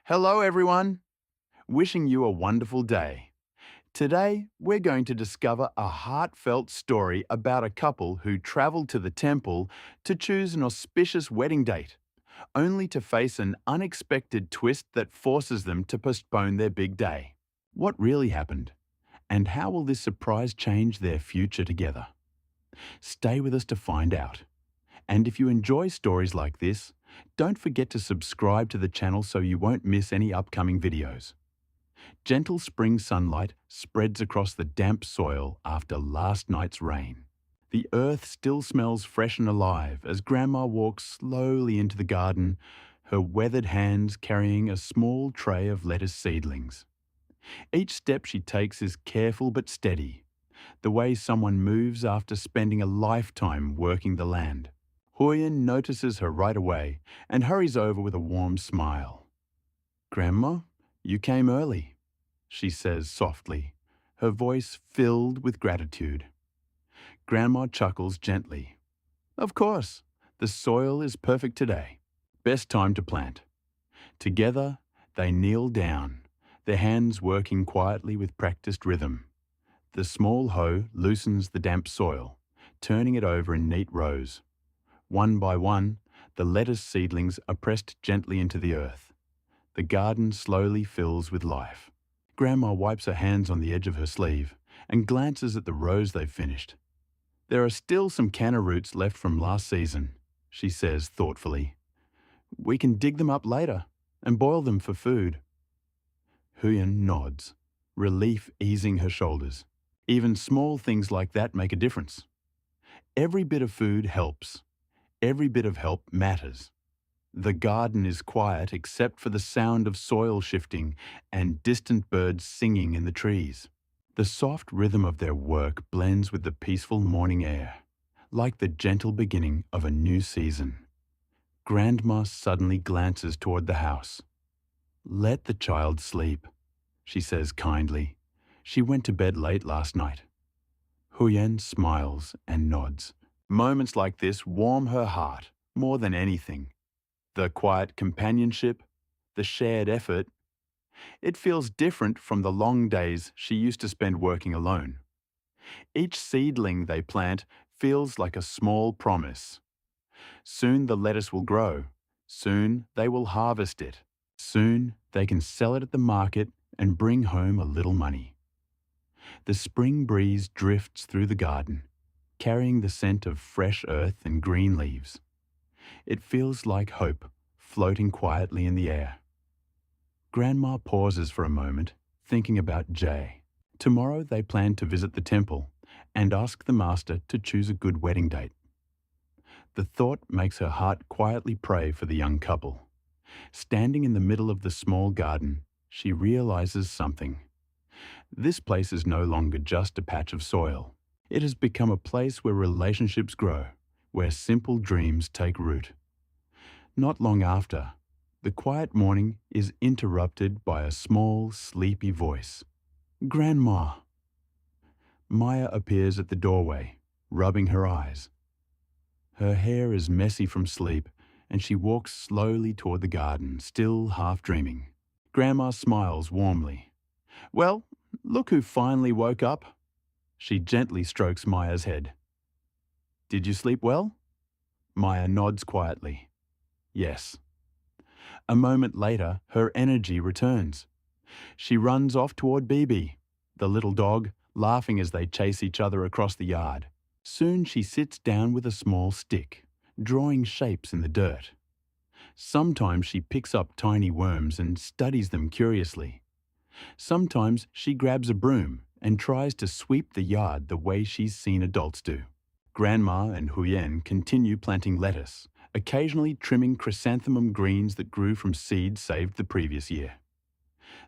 Hello, everyone. Wishing you a wonderful day. Today, we're going to discover a heartfelt story about a couple who traveled to the temple to choose an auspicious wedding date, only to face an unexpected twist that forces them to postpone their big day. What really happened? And how will this surprise change their future together? Stay with us to find out. And if you enjoy stories like this, don't forget to subscribe to the channel so you won't miss any upcoming videos. Gentle spring sunlight spreads across the damp soil after last night's rain. The earth still smells fresh and alive as Grandma walks slowly into the garden, her weathered hands carrying a small tray of lettuce seedlings. Each step she takes is careful but steady, the way someone moves after spending a lifetime working the land. Huyền notices her right away and hurries over with a warm smile. "Grandma, you came early," she says softly, her voice filled with gratitude. Grandma chuckles gently. "Of course, the soil is perfect today. Best time to plant." Together, they kneel down, their hands working quietly with practiced rhythm. The small hoe loosens the damp soil, turning it over in neat rows. One by one, the lettuce seedlings are pressed gently into the earth. The garden slowly fills with life. Grandma wipes her hands on the edge of her sleeve and glances at the rows they've finished. "There are still some canna roots left from last season," she says thoughtfully. "We can dig them up later and boil them for food." Huyền nods, relief easing her shoulders. Even small things like that make a difference. Every bit of food helps. Every bit of help matters. The garden is quiet except for the sound of soil shifting and distant birds singing in the trees. The soft rhythm of their work blends with the peaceful morning air, like the gentle beginning of a new season. Grandma suddenly glances toward the house. "Let the child sleep," she says kindly. "She went to bed late last night." Huyền smiles and nods. Moments like this warm her heart more than anything. The quiet companionship, the shared effort. It feels different from the long days she used to spend working alone. Each seedling they plant feels like a small promise. Soon the lettuce will grow. Soon they will harvest it. Soon they can sell it at the market and bring home a little money. The spring breeze drifts through the garden, carrying the scent of fresh earth and green leaves. It feels like hope floating quietly in the air. Grandma pauses for a moment, thinking about Jay. Tomorrow they plan to visit the temple and ask the master to choose a good wedding date. The thought makes her heart quietly pray for the young couple. Standing in the middle of the small garden, she realizes something. This place is no longer just a patch of soil. It has become a place where relationships grow, where simple dreams take root. Not long after, the quiet morning is interrupted by a small, sleepy voice. "Grandma." Maya appears at the doorway, rubbing her eyes. Her hair is messy from sleep, and she walks slowly toward the garden, still half dreaming. Grandma smiles warmly. "Well, look who finally woke up." She gently strokes Maya's head. "Did you sleep well?" Maya nods quietly. "Yes." A moment later, her energy returns. She runs off toward Bibi, the little dog, laughing as they chase each other across the yard. Soon she sits down with a small stick, drawing shapes in the dirt. Sometimes she picks up tiny worms and studies them curiously. Sometimes she grabs a broom and tries to sweep the yard the way she's seen adults do. Grandma and Huyền continue planting lettuce, occasionally trimming chrysanthemum greens that grew from seeds saved the previous year.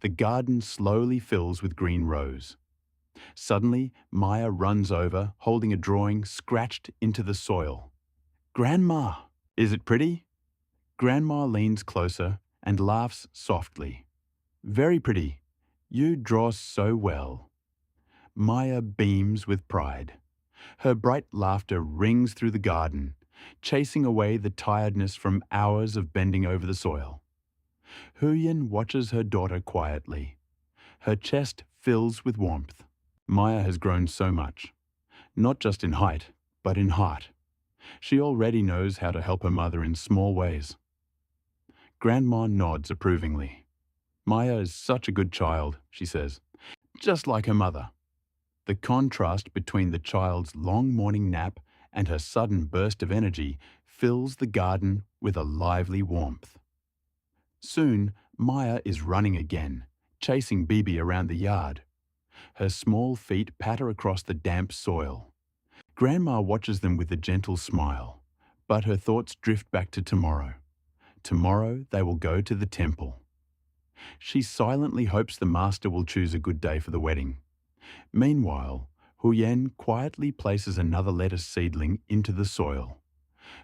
The garden slowly fills with green rows. Suddenly, Maya runs over, holding a drawing scratched into the soil. "Grandma, is it pretty?" Grandma leans closer and laughs softly. "Very pretty. You draw so well." Maya beams with pride. Her bright laughter rings through the garden, chasing away the tiredness from hours of bending over the soil. Huyền watches her daughter quietly. Her chest fills with warmth. Maya has grown so much, not just in height, but in heart. She already knows how to help her mother in small ways. Grandma nods approvingly. Maya is such a good child, she says, just like her mother. The contrast between the child's long morning nap and her sudden burst of energy fills the garden with a lively warmth. Soon, Maya is running again, chasing Bibi around the yard. Her small feet patter across the damp soil. Grandma watches them with a gentle smile, but her thoughts drift back to tomorrow. Tomorrow they will go to the temple. She silently hopes the master will choose a good day for the wedding. Meanwhile, Huyen quietly places another lettuce seedling into the soil.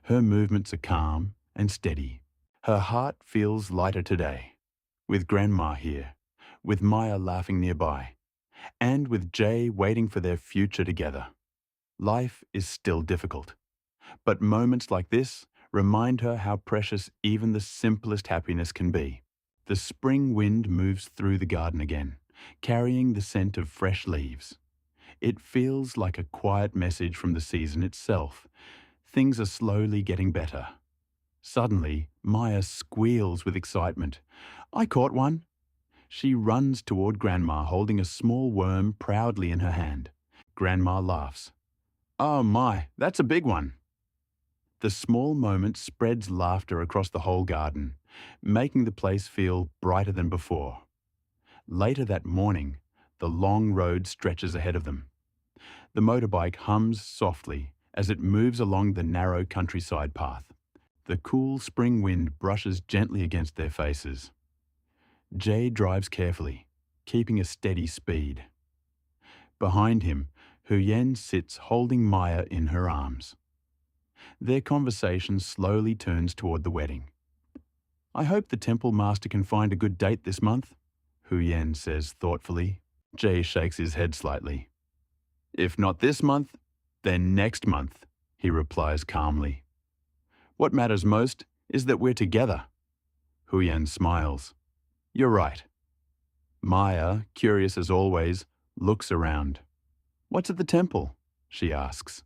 Her movements are calm and steady. Her heart feels lighter today, with Grandma here, with Maya laughing nearby, and with Jay waiting for their future together. Life is still difficult, but moments like this remind her how precious even the simplest happiness can be. The spring wind moves through the garden again, carrying the scent of fresh leaves. It feels like a quiet message from the season itself. Things are slowly getting better. Suddenly, Maya squeals with excitement. I caught one. She runs toward Grandma holding a small worm proudly in her hand. Grandma laughs. Oh my, that's a big one. The small moment spreads laughter across the whole garden, making the place feel brighter than before. Later that morning, the long road stretches ahead of them. The motorbike hums softly as it moves along the narrow countryside path. The cool spring wind brushes gently against their faces. Jay drives carefully, keeping a steady speed. Behind him, Huyen sits holding Maya in her arms. Their conversation slowly turns toward the wedding. I hope the temple master can find a good date this month, Huyen says thoughtfully. Jay shakes his head slightly. If not this month, then next month, he replies calmly. What matters most is that we're together. Huyen smiles. You're right. Maya, curious as always, looks around. What's at the temple? She asks.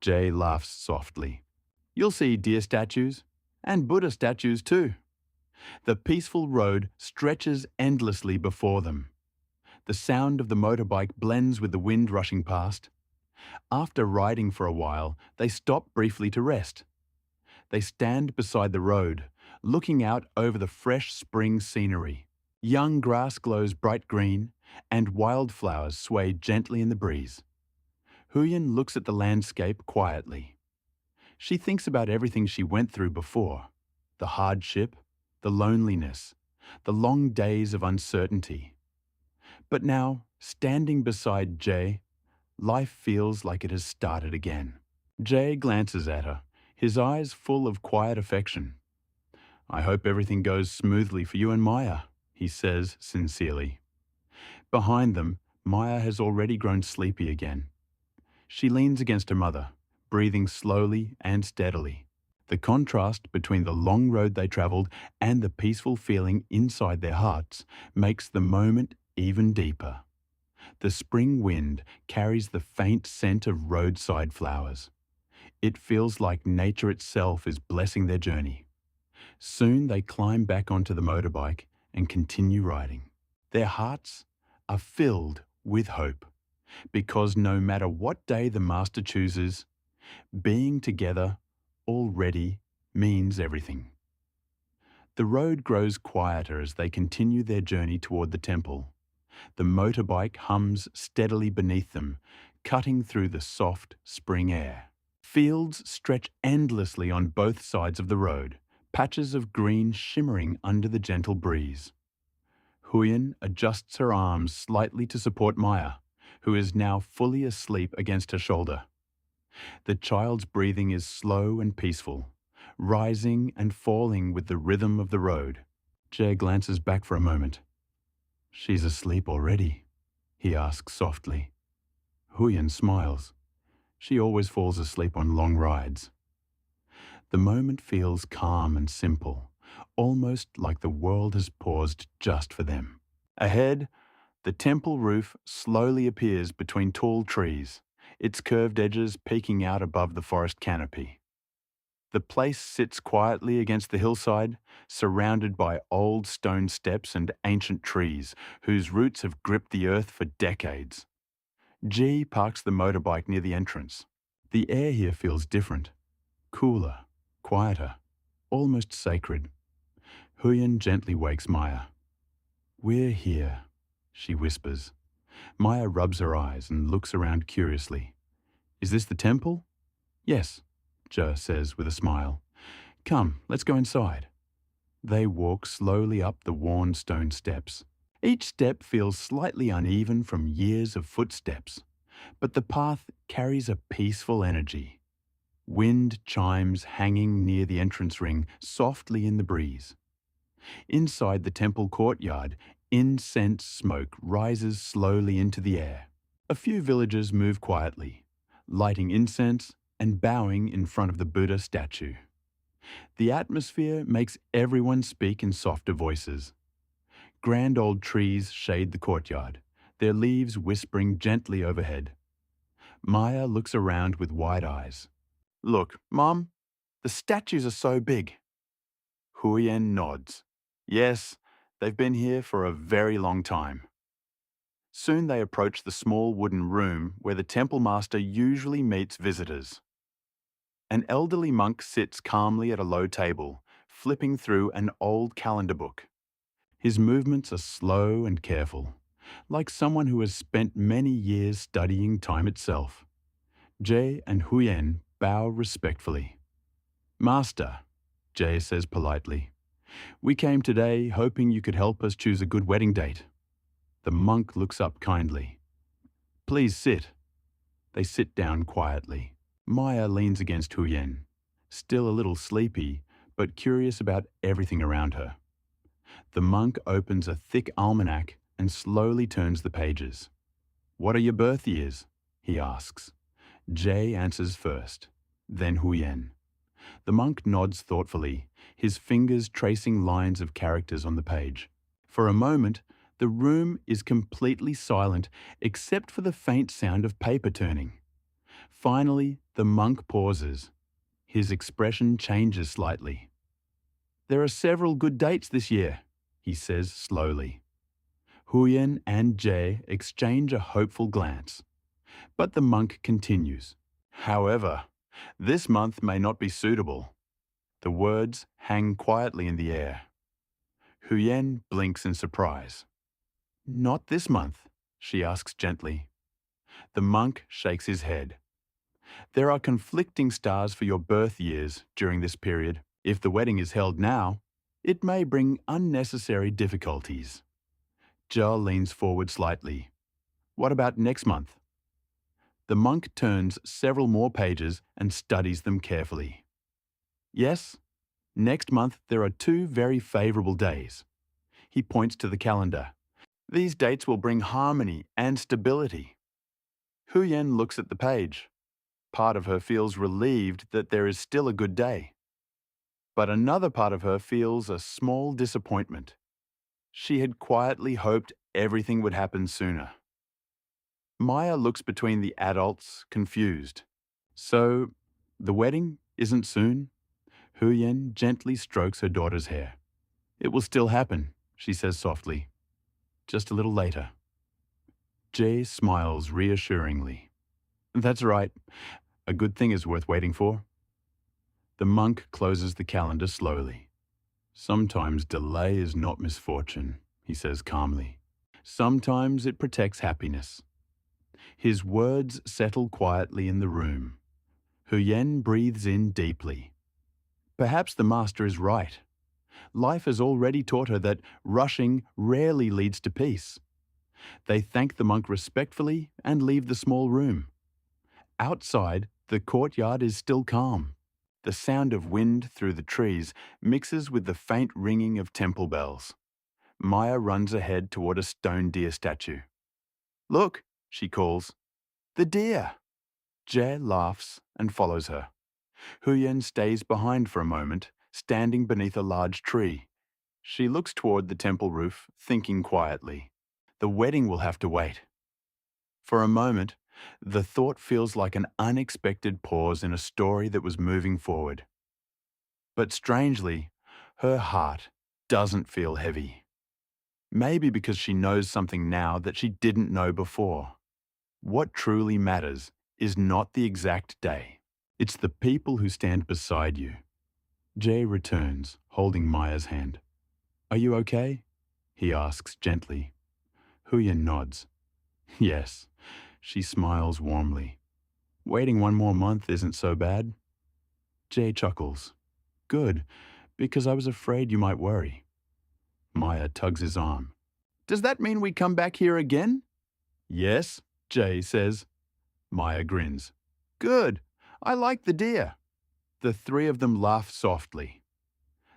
Jay laughs softly. You'll see deer statues, and Buddha statues too. The peaceful road stretches endlessly before them. The sound of the motorbike blends with the wind rushing past. After riding for a while, they stop briefly to rest. They stand beside the road, looking out over the fresh spring scenery. Young grass glows bright green, and wildflowers sway gently in the breeze. Huyen looks at the landscape quietly. She thinks about everything she went through before, the hardship, the loneliness, the long days of uncertainty. But now, standing beside Jay, life feels like it has started again. Jay glances at her, his eyes full of quiet affection. I hope everything goes smoothly for you and Maya, he says sincerely. Behind them, Maya has already grown sleepy again. She leans against her mother, breathing slowly and steadily. The contrast between the long road they travelled and the peaceful feeling inside their hearts makes the moment even deeper. The spring wind carries the faint scent of roadside flowers. It feels like nature itself is blessing their journey. Soon they climb back onto the motorbike and continue riding. Their hearts are filled with hope, because no matter what day the Master chooses, being together already means everything. The road grows quieter as they continue their journey toward the temple. The motorbike hums steadily beneath them, cutting through the soft spring air. Fields stretch endlessly on both sides of the road, patches of green shimmering under the gentle breeze. Huyen adjusts her arms slightly to support Maya, who is now fully asleep against her shoulder. The child's breathing is slow and peaceful, rising and falling with the rhythm of the road. Jay glances back for a moment. She's asleep already, he asks softly. Huyen smiles. She always falls asleep on long rides. The moment feels calm and simple, almost like the world has paused just for them. Ahead, the temple roof slowly appears between tall trees, its curved edges peeking out above the forest canopy. The place sits quietly against the hillside, surrounded by old stone steps and ancient trees whose roots have gripped the earth for decades. G parks the motorbike near the entrance. The air here feels different, cooler, quieter, almost sacred. Huyen gently wakes Maya. "We're here," she whispers. Maya rubs her eyes and looks around curiously. "Is this the temple?" "Yes," Ja says with a smile. "Come, let's go inside." They walk slowly up the worn stone steps. Each step feels slightly uneven from years of footsteps, but the path carries a peaceful energy. Wind chimes hanging near the entrance ring softly in the breeze. Inside the temple courtyard, incense smoke rises slowly into the air. A few villagers move quietly, lighting incense and bowing in front of the Buddha statue. The atmosphere makes everyone speak in softer voices. Grand old trees shade the courtyard, their leaves whispering gently overhead. Maya looks around with wide eyes. "Look, Mom, the statues are so big." Huyen nods. "Yes, they've been here for a very long time." Soon they approach the small wooden room where the temple master usually meets visitors. An elderly monk sits calmly at a low table, flipping through an old calendar book. His movements are slow and careful, like someone who has spent many years studying time itself. Jay and Huyen bow respectfully. "Master," Jay says politely, "we came today hoping you could help us choose a good wedding date." The monk looks up kindly. "Please sit." They sit down quietly. Maya leans against Huyen, still a little sleepy, but curious about everything around her. The monk opens a thick almanac and slowly turns the pages. "What are your birth years?" he asks. Jay answers first, then Huyen. The monk nods thoughtfully, his fingers tracing lines of characters on the page. For a moment, the room is completely silent except for the faint sound of paper turning. Finally, the monk pauses. His expression changes slightly. "There are several good dates this year," he says slowly. Huyen and Jay exchange a hopeful glance. But the monk continues. "However, this month may not be suitable." The words hang quietly in the air. Huyen blinks in surprise. "Not this month?" she asks gently. The monk shakes his head. "There are conflicting stars for your birth years during this period. If the wedding is held now, it may bring unnecessary difficulties." Joel leans forward slightly. "What about next month?" The monk turns several more pages and studies them carefully. "Yes, next month there are two very favourable days." He points to the calendar. "These dates will bring harmony and stability." Huyen looks at the page. Part of her feels relieved that there is still a good day. But another part of her feels a small disappointment. She had quietly hoped everything would happen sooner. Maya looks between the adults, confused. "So, the wedding isn't soon?" Huyen gently strokes her daughter's hair. "It will still happen," she says softly. "Just a little later." Jay smiles reassuringly. "That's right. A good thing is worth waiting for." The monk closes the calendar slowly. "Sometimes delay is not misfortune," he says calmly. "Sometimes it protects happiness." His words settle quietly in the room. Huyen breathes in deeply. Perhaps the master is right. Life has already taught her that rushing rarely leads to peace. They thank the monk respectfully and leave the small room. Outside, the courtyard is still calm. The sound of wind through the trees mixes with the faint ringing of temple bells. Maya runs ahead toward a stone deer statue. "Look," she calls. "The deer!" Jay laughs and follows her. Huyen stays behind for a moment, standing beneath a large tree. She looks toward the temple roof, thinking quietly. The wedding will have to wait. For a moment, the thought feels like an unexpected pause in a story that was moving forward. But strangely, her heart doesn't feel heavy. Maybe because she knows something now that she didn't know before. What truly matters is not the exact day. It's the people who stand beside you. Jay returns, holding Maya's hand. Are you okay? He asks gently. Huya nods. Yes. She smiles warmly. Waiting one more month isn't so bad. Jay chuckles. Good, because I was afraid you might worry. Maya tugs his arm. Does that mean we come back here again? Yes, Jay says. Maya grins. Good. I like the deer. The three of them laugh softly.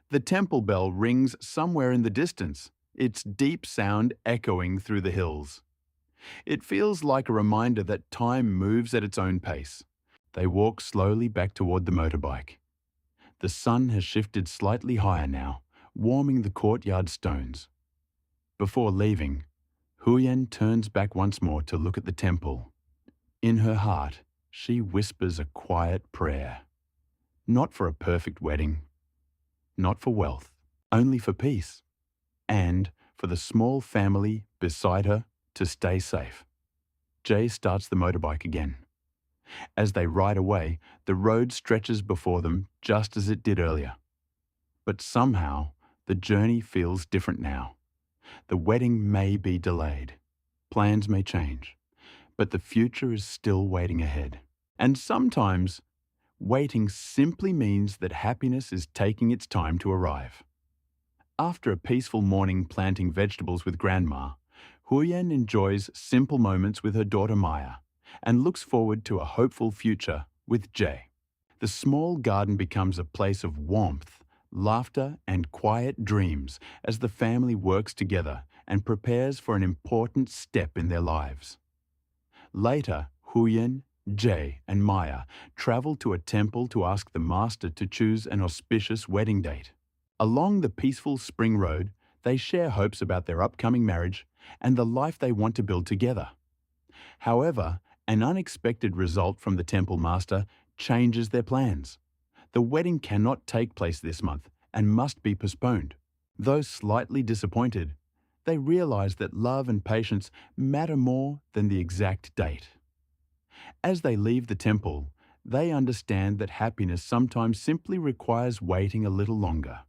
The temple bell rings somewhere in the distance, its deep sound echoing through the hills. It feels like a reminder that time moves at its own pace. They walk slowly back toward the motorbike. The sun has shifted slightly higher now, warming the courtyard stones. Before leaving, Huyen turns back once more to look at the temple. In her heart, she whispers a quiet prayer. Not for a perfect wedding, not for wealth, only for peace, and for the small family beside her to stay safe. Jay starts the motorbike again. As they ride away, the road stretches before them just as it did earlier. But somehow, the journey feels different now. The wedding may be delayed. Plans may change. But the future is still waiting ahead. And sometimes, waiting simply means that happiness is taking its time to arrive. After a peaceful morning planting vegetables with Grandma, Huyen enjoys simple moments with her daughter Maya and looks forward to a hopeful future with Jay. The small garden becomes a place of warmth, laughter, and quiet dreams as the family works together and prepares for an important step in their lives. Later, Huyen, Jay, and Maya travel to a temple to ask the master to choose an auspicious wedding date. Along the peaceful spring road, they share hopes about their upcoming marriage and the life they want to build together. However, an unexpected result from the temple master changes their plans. The wedding cannot take place this month and must be postponed. Though slightly disappointed, they realize that love and patience matter more than the exact date. As they leave the temple, they understand that happiness sometimes simply requires waiting a little longer.